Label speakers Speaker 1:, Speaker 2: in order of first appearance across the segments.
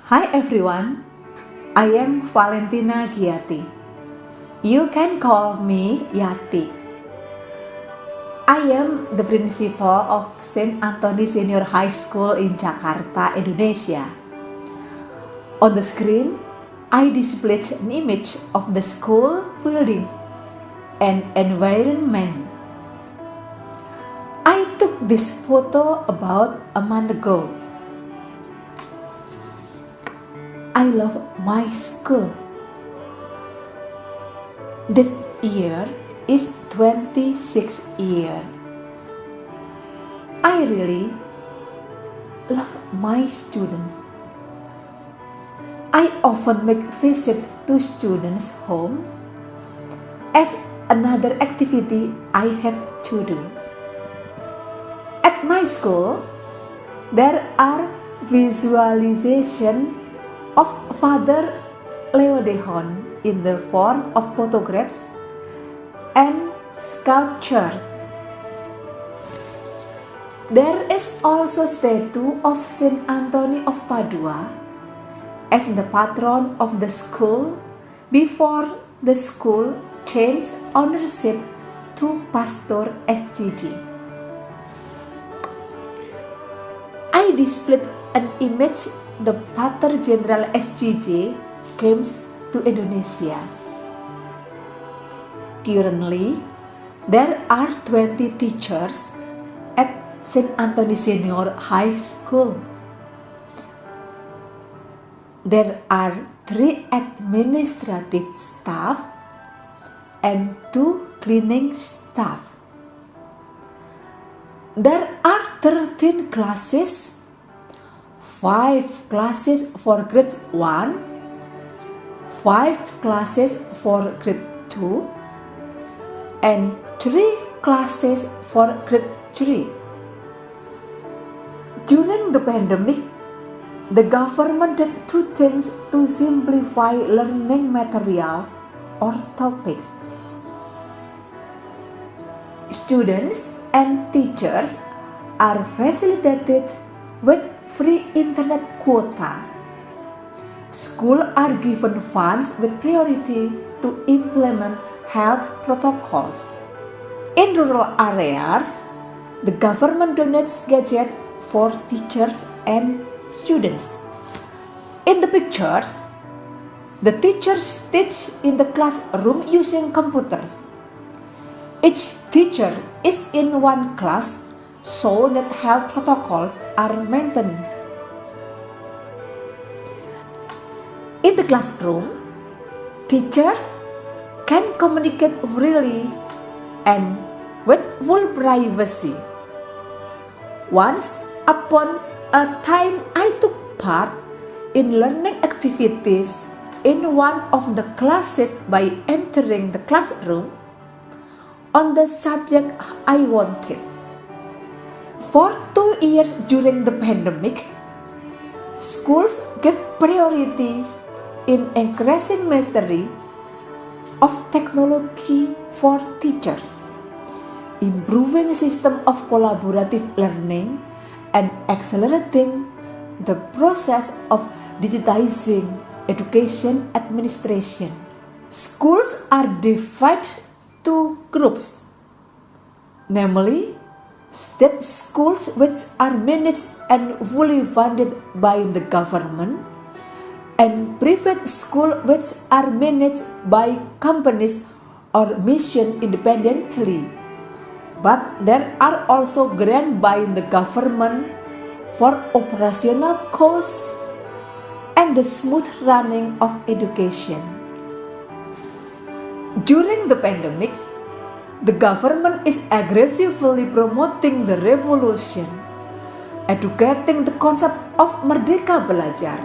Speaker 1: Hi everyone, I am Valentina Giati. You can call me Yati. I am the principal of St. Anthony Senior High School in Jakarta, Indonesia. On the screen, I displayed an image of the school building and environment. I took this photo about a month ago. I love my school. This year is 26 year. I really love my students. I often make visit to students' home as another activity I have to do. At my school, there are visualization of Father Leodehon in the form of photographs and sculptures. There is also statue of Saint Anthony of Padua as the patron of the school before the school changed ownership to Pastor SGG. I displayed an image the Pater General SGG comes to Indonesia. Currently, there are 20 teachers at St. Anthony Senior High School. There are 3 administrative staff and 2 cleaning staff. There are 13 classes, 5 classes for grade 1, 5 classes for grade 2, and 3 classes for grade 3. During the pandemic, the government did 2 things to simplify learning materials or topics. Students and teachers are facilitated with free internet quota. Schools are given funds with priority to implement health protocols. In rural areas, the government donates gadgets for teachers and students. In the pictures, the teachers teach in the classroom using computers. Each teacher is in one class so that health protocols are maintained. In the classroom, teachers can communicate freely and with full privacy. Once upon a time, I took part in learning activities in one of the classes by entering the classroom on the subject I wanted. For 2 years during the pandemic, schools gave priority in increasing mastery of technology for teachers, improving system of collaborative learning, and accelerating the process of digitizing education administration. Schools are divided to groups, namely state schools which are managed and fully funded by the government, and private schools which are managed by companies or mission independently. But there are also grants by the government for operational costs and the smooth running of education. During the pandemic, the government is aggressively promoting the revolution, educating the concept of Merdeka Belajar,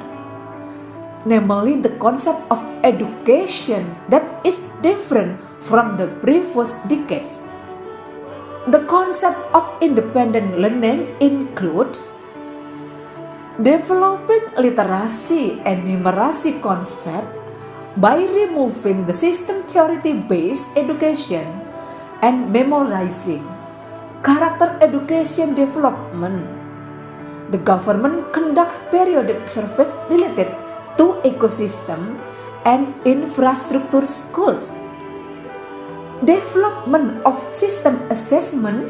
Speaker 1: namely the concept of education that is different from the previous decades. The concept of independent learning include developing literacy and numeracy concept by removing the system theory-based education and memorizing, character education development, The government conduct periodic surveys related to ecosystem and infrastructure schools. Development of system assessment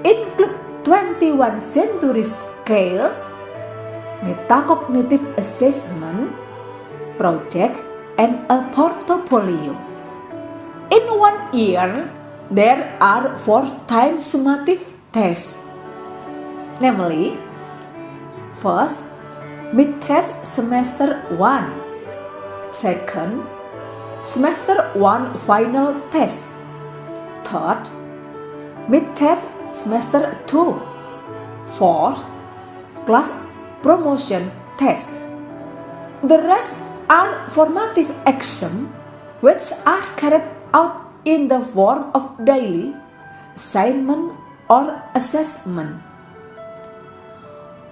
Speaker 1: include 21 century scales, metacognitive assessment, project, and a portfolio. In 1 year, there are 4 times summative tests, namely, first, mid-test semester 1, second, semester 1 final test, third, mid-test semester 2, fourth, class promotion test. The rest are formative actions which are carried out in the form of daily assignment or assessment.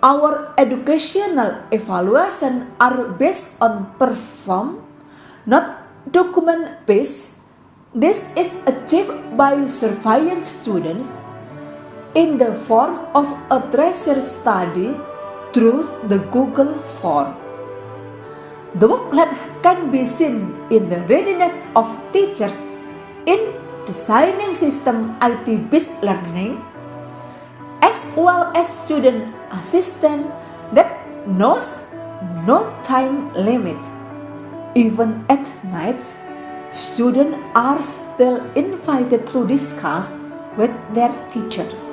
Speaker 1: Our educational evaluations are based on perform, not document-based. This is achieved by surveying students in the form of a tracer study through the Google form. The booklet can be seen in the readiness of teachers in designing system IT-based learning, as well as student assistant that knows no time limit. Even at night, students are still invited to discuss with their teachers.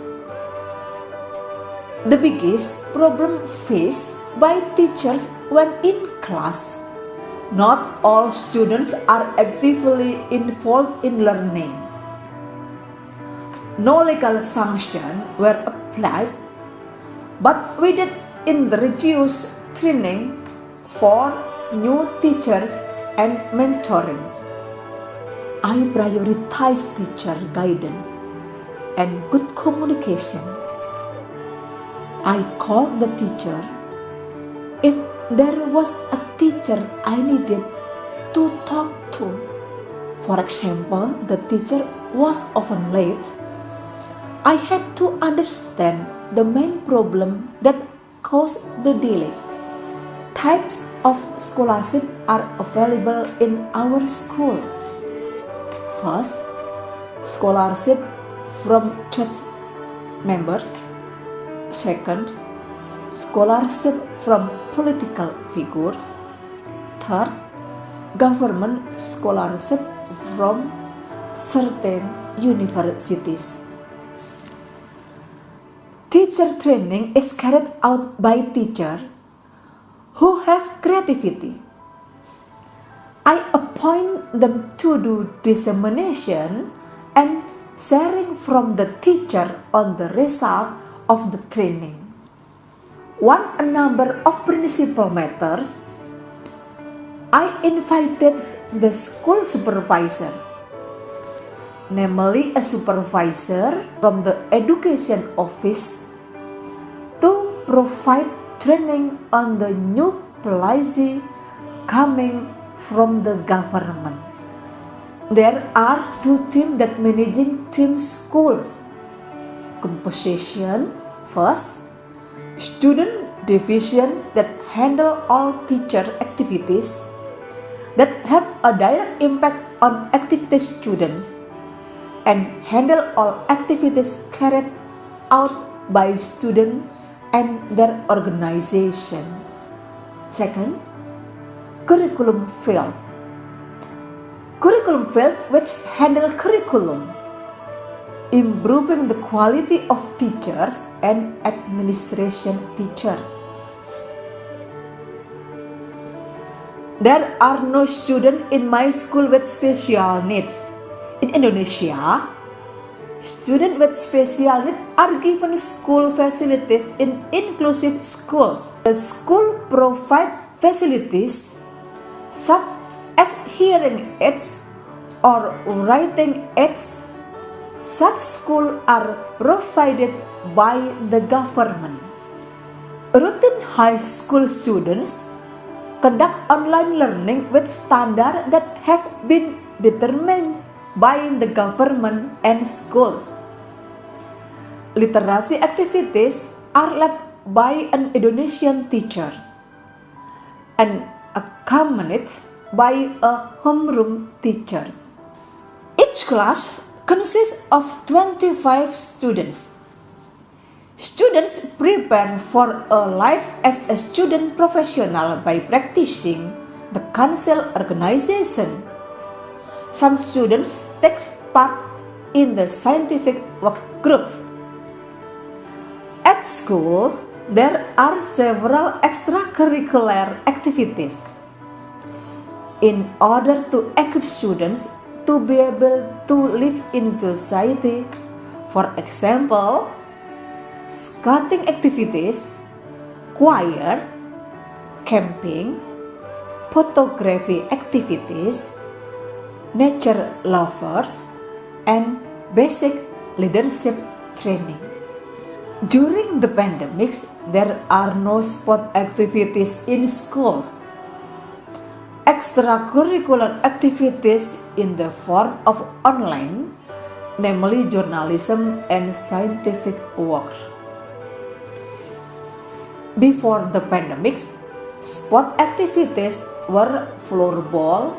Speaker 1: The biggest problem faced by teachers when in class, not all students are actively involved in learning. No legal sanctions were applied, but we did introduce training for new teachers and mentoring. I prioritize teacher guidance and good communication. I called the teacher if there was a teacher I needed to talk to. For example, the teacher was often late. I had to understand the main problem that caused the delay. Types of scholarship are available in our school. First, scholarship from church members. Second, scholarship from political figures. Third, government scholarship from certain universities. Teacher training is carried out by teachers who have creativity. I appoint them to do dissemination and sharing from the teacher on the result of the training. A number of principal matters, I invited the school supervisor, namely a supervisor from the education office, to provide training on the new policy coming from the government. There are 2 teams that managing team schools. Composition, first, student division that handle all teacher activities that have a direct impact on activity students and handle all activities carried out by students and their organization. Second, curriculum field. Curriculum fields which handle curriculum, improving the quality of teachers and administration teachers. There are no students in my school with special needs. In Indonesia, students with special needs are given school facilities in inclusive schools. The school provides facilities such as hearing aids or writing aids. Such schools are provided by the government. Routine high school students conduct online learning with standards that have been determined by the government and schools. Literacy activities are led by an Indonesian teacher and accompanied by a homeroom teacher. Each class consists of 25 students. Students prepare for a life as a student professional by practicing the council organization. Some students take part in the scientific work group. At school, there are several extracurricular activities. In order to equip students to be able to live in society, for example, scouting activities, choir, camping, photography activities, nature lovers, and basic leadership training. During the pandemics, there are no sport activities in schools. Extracurricular activities in the form of online, namely journalism and scientific work. Before the pandemics, sport activities were floorball,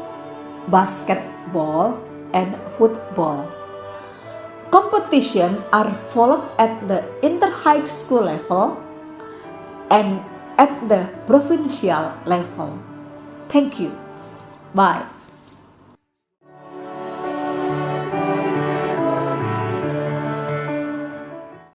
Speaker 1: basketball, and football. Competitions are followed at the inter-high school level and at the provincial level. Thank you. Bye.